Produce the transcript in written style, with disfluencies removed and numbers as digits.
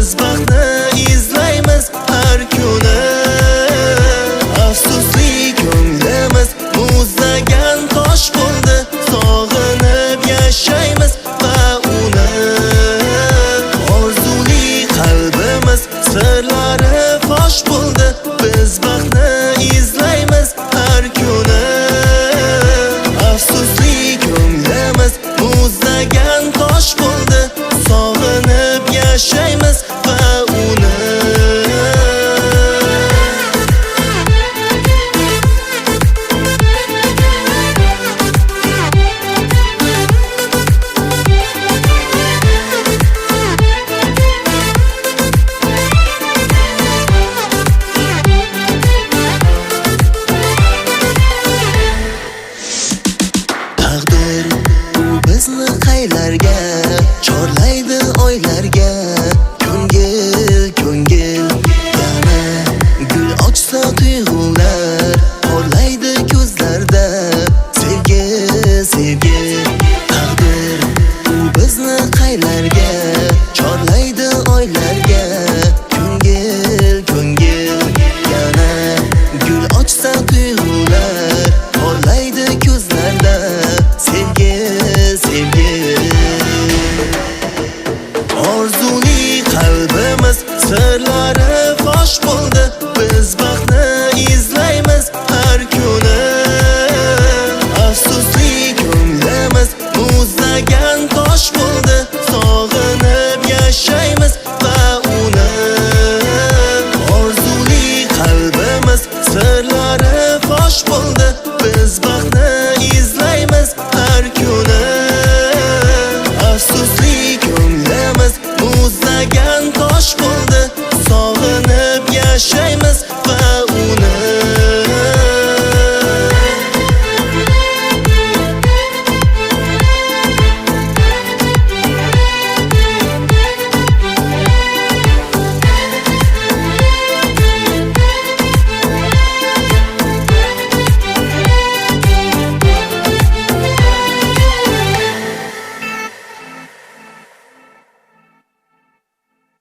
biz baxtni izlaymiz har kuni. Afsusli ko'nglimiz muzlagan tosh bo'ldi, sog'inib yashaymiz va uni. Orzuli qalbimiz sirlari fosh bo'ldi, biz baxtni izlaymiz har kuni. Afsusli ko'nglimiz muzlagan tosh bo'ldi, sog'inib yashaymiz va uni. Taqdir u bizni qaylarga chorlaydi oylarga. Ko'ngil yana gul ochsa tuyg'ular porlaydi ko'zlarda. Sevgi taqdir u bizni qaylarga chorlaydi oylarga. Ko'ngil yana gul ochsa tuyg'ular porlaydi ko'zlarda. Sevgi orzuli qalbimiz sirlari fosh bo'ldi, biz baxtni izlaymiz har kuni. Afsusli ko'nglimiz muzlagan tosh bo'ldi, sog'inib yashaymiz va uni. Orzuli qalbimiz sirlari fosh bo'ldi, biz baxtni izlaymiz har kuni. Afsusli ko'nglimiz muzlagan tosh bo'ldi, sog'inib yashaymiz